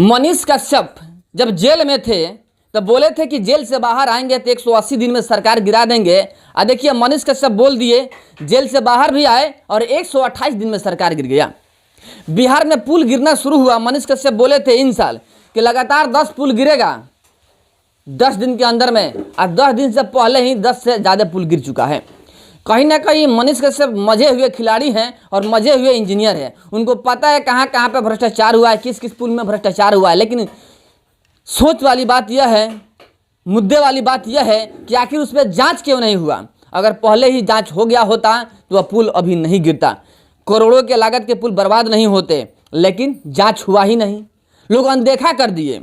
मनीष कश्यप जब जेल में थे तो बोले थे कि जेल से बाहर आएंगे तो 180 दिन में सरकार गिरा देंगे। और देखिए मनीष कश्यप बोल दिए, जेल से बाहर भी आए और 128 दिन में सरकार गिर गया। बिहार में पुल गिरना शुरू हुआ। मनीष कश्यप बोले थे इन साल कि लगातार 10 पुल गिरेगा 10 दिन के अंदर में, और 10 दिन से पहले ही 10 से ज़्यादा पुल गिर चुका है। कहीं ना कहीं मनीष कश्यप मजे हुए खिलाड़ी हैं और मजे हुए इंजीनियर हैं। उनको पता है कहाँ कहाँ पे भ्रष्टाचार हुआ है, किस किस पुल में भ्रष्टाचार हुआ है। लेकिन सोच वाली बात यह है, मुद्दे वाली बात यह है कि आखिर उस पर जाँच क्यों नहीं हुआ। अगर पहले ही जाँच हो गया होता तो वह पुल अभी नहीं गिरता, करोड़ों के लागत के पुल बर्बाद नहीं होते। लेकिन जाँच हुआ ही नहीं, लोग अनदेखा कर दिए,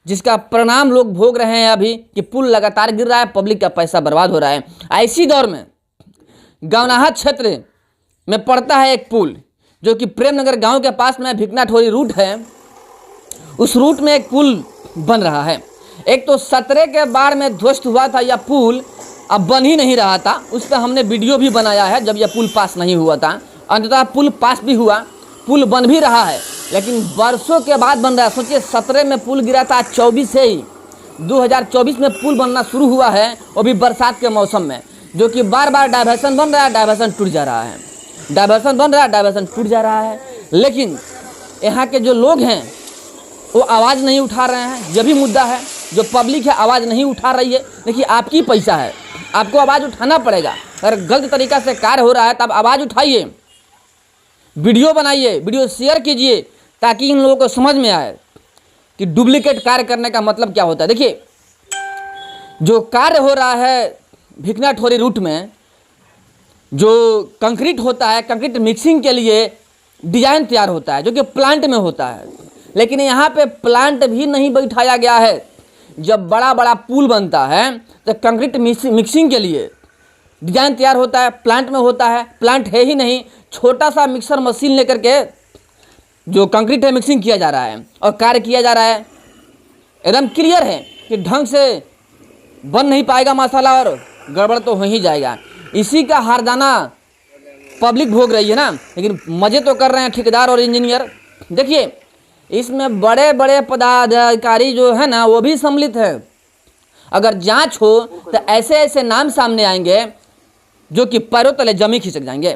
जिसका परिणाम लोग भोग रहे हैं अभी कि पुल लगातार गिर रहा है, पब्लिक का पैसा बर्बाद हो रहा है। ऐसी दौर में गवनाहा क्षेत्र में पड़ता है एक पुल जो कि प्रेमनगर गांव के पास में भिकना ठोरी रूट है। उस रूट में एक पुल बन रहा है। एक तो 17 के बाढ़ में ध्वस्त हुआ था यह पुल, अब बन ही नहीं रहा था। उस पर हमने वीडियो भी बनाया है जब यह पुल पास नहीं हुआ था। अंततः पुल पास भी हुआ, पुल बन भी रहा है, लेकिन वर्षों के बाद बन रहा है। सोचिए 17 में पुल गिरा था, 24 से ही 2024 में पुल बनना शुरू हुआ है, वो भी बरसात के मौसम में, जो कि बार बार डाइवर्सन बन रहा है, डाइवर्सन टूट जा रहा है, डाइवर्सन बन रहा है, डाइवर्सन टूट जा रहा है। लेकिन यहाँ के जो लोग हैं वो आवाज़ नहीं उठा रहे हैं। यह भी मुद्दा है, जो पब्लिक है आवाज़ नहीं उठा रही है। देखिए आपकी पैसा है, आपको आवाज़ उठाना पड़ेगा। अगर गलत तरीक़ा से कार्य हो रहा है तब आवाज़ उठाइए, वीडियो बनाइए, वीडियो शेयर कीजिए, ताकि इन लोगों को समझ में आए कि डुप्लीकेट कार्य करने का मतलब क्या होता है। देखिए जो कार्य हो रहा है भिकना ठोरी रूट में, जो कंक्रीट होता है, कंक्रीट मिक्सिंग के लिए डिजाइन तैयार होता है जो कि प्लांट में होता है। लेकिन यहाँ पे प्लांट भी नहीं बैठाया गया है। जब बड़ा बड़ा पुल बनता है तो कंक्रीट मिक्सिंग के लिए डिजाइन तैयार होता है, प्लांट में होता है। प्लांट है ही नहीं, छोटा सा मिक्सर मशीन लेकर के जो कंक्रीट है मिक्सिंग किया जा रहा है और कार्य किया जा रहा है। एकदम क्लियर है कि ढंग से बन नहीं पाएगा मसाला और गड़बड़ तो हो ही जाएगा। इसी का हारदाना पब्लिक भोग रही है ना, लेकिन मज़े तो कर रहे हैं ठेकेदार और इंजीनियर। देखिए इसमें बड़े बड़े पदाधिकारी जो है ना वो भी सम्मिलित है। अगर जांच हो तो ऐसे ऐसे नाम सामने आएंगे जो कि पैरों तले जमी खिसक जाएंगे।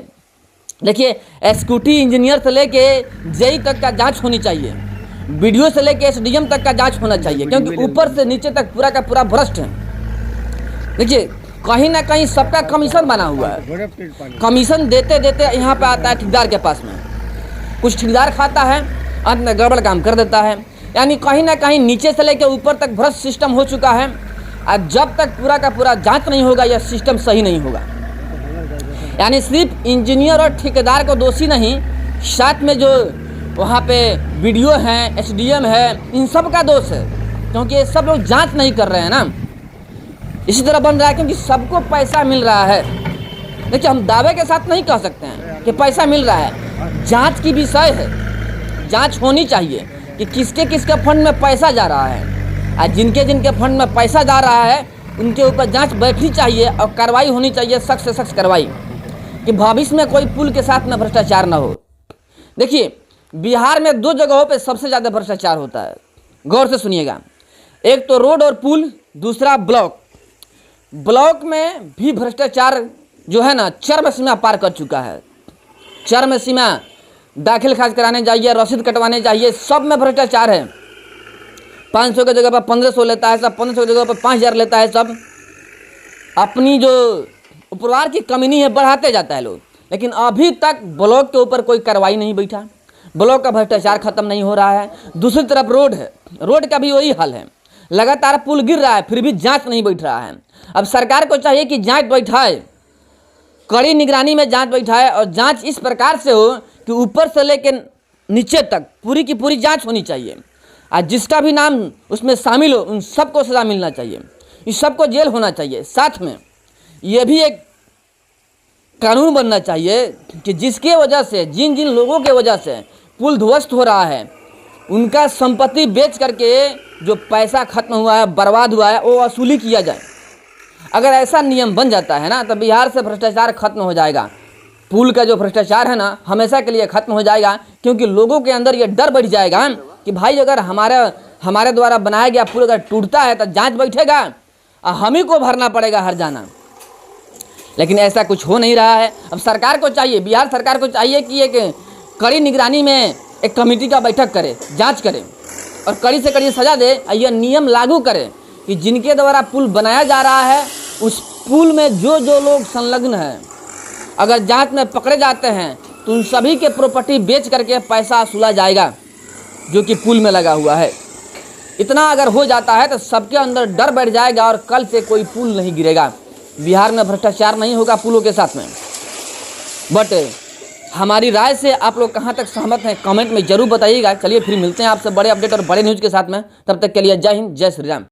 देखिए एग्जीक्यूटिव इंजीनियर से लेके जेई तक का जांच होनी चाहिए, वीडियो से लेके एसडीएम तक का जांच होना चाहिए, क्योंकि ऊपर से नीचे तक पूरा का पूरा भ्रष्ट है। देखिए कहीं ना कहीं सबका कमीशन बना हुआ है। कमीशन देते देते यहाँ पे आता है ठेकेदार के पास में, कुछ ठेकेदार खाता है, अंत में गड़बड़ काम कर देता है। यानी कहीं ना कहीं नीचे से लेकर ऊपर तक भ्रष्ट सिस्टम हो चुका है। और जब तक पूरा का पूरा जांच नहीं होगा यह सिस्टम सही नहीं होगा। यानी सिर्फ इंजीनियर और ठेकेदार को दोषी नहीं, साथ में जो वहाँ पे वीडियो हैं, एसडीएम है, इन सब का दोष है, क्योंकि ये सब लोग जांच नहीं कर रहे हैं ना। इसी तरह बन रहा है क्योंकि सबको पैसा मिल रहा है। देखिए हम दावे के साथ नहीं कह सकते हैं कि पैसा मिल रहा है, जांच की विषय है, जांच होनी चाहिए कि किसके किसके फंड में पैसा जा रहा है। और जिनके जिनके फंड में पैसा जा रहा है उनके ऊपर जांच बैठनी चाहिए और कार्रवाई होनी चाहिए, सख्त से सख्त कार्रवाई, कि भविष्य में कोई पुल के साथ में भ्रष्टाचार न हो। देखिए बिहार में 2 जगहों पे सबसे ज़्यादा भ्रष्टाचार होता है, गौर से सुनिएगा। एक तो रोड और पुल, दूसरा ब्लॉक। ब्लॉक में भी भ्रष्टाचार जो है ना चरम सीमा पार कर चुका है। चरम सीमा, दाखिल खारिज कराने जाइए, रसीद कटवाने जाइए, सब में भ्रष्टाचार है। 500 की जगह पर 1500 लेता है सब, 1500 की जगह पर 5000 लेता है सब। अपनी जो उपरवार की कमीनी है बढ़ाते जाता है लोग। लेकिन अभी तक ब्लॉक के ऊपर कोई कार्रवाई नहीं बैठा, ब्लॉक का भ्रष्टाचार खत्म नहीं हो रहा है। दूसरी तरफ रोड है, रोड का भी वही हाल है, लगातार पुल गिर रहा है फिर भी जांच नहीं बैठ रहा है। अब सरकार को चाहिए कि जांच बैठाए, कड़ी निगरानी में जांच बैठाए, और जांच इस प्रकार से हो कि ऊपर से लेकर नीचे तक पूरी की पूरी जांच होनी चाहिए। और जिसका भी नाम उसमें शामिल हो उन सबको सज़ा मिलना चाहिए, इस सबको जेल होना चाहिए। साथ में ये भी एक कानून बनना चाहिए कि जिसके वजह से, जिन जिन लोगों के वजह से पुल ध्वस्त हो रहा है, उनका संपत्ति बेच करके जो पैसा खत्म हुआ है, बर्बाद हुआ है, वो वसूली किया जाए। अगर ऐसा नियम बन जाता है ना तो बिहार से भ्रष्टाचार खत्म हो जाएगा। पुल का जो भ्रष्टाचार है ना हमेशा के लिए खत्म हो जाएगा, क्योंकि लोगों के अंदर ये डर बढ़ जाएगा कि भाई अगर हमारे द्वारा बनाया गया पुल अगर टूटता है तो जांच बैठेगा और हम ही को भरना पड़ेगा हर जाना। लेकिन ऐसा कुछ हो नहीं रहा है। अब सरकार को चाहिए, बिहार सरकार को चाहिए कि एक कड़ी निगरानी में एक कमेटी का बैठक करे, जांच करे और कड़ी से कड़ी सजा दे। यह नियम लागू करे कि जिनके द्वारा पुल बनाया जा रहा है उस पुल में जो जो लोग संलग्न हैं, अगर जांच में पकड़े जाते हैं तो उन सभी के प्रॉपर्टी बेच करके पैसा वसूला जाएगा जो कि पुल में लगा हुआ है। इतना अगर हो जाता है तो सबके अंदर डर बैठ जाएगा और कल से कोई पुल नहीं गिरेगा। बिहार में भ्रष्टाचार नहीं होगा पुलों के साथ में। बट हमारी राय से आप लोग कहाँ तक सहमत हैं कमेंट में जरूर बताइएगा। चलिए फिर मिलते हैं आपसे बड़े अपडेट और बड़े न्यूज़ के साथ में। तब तक के लिए जय हिंद, जय श्री राम।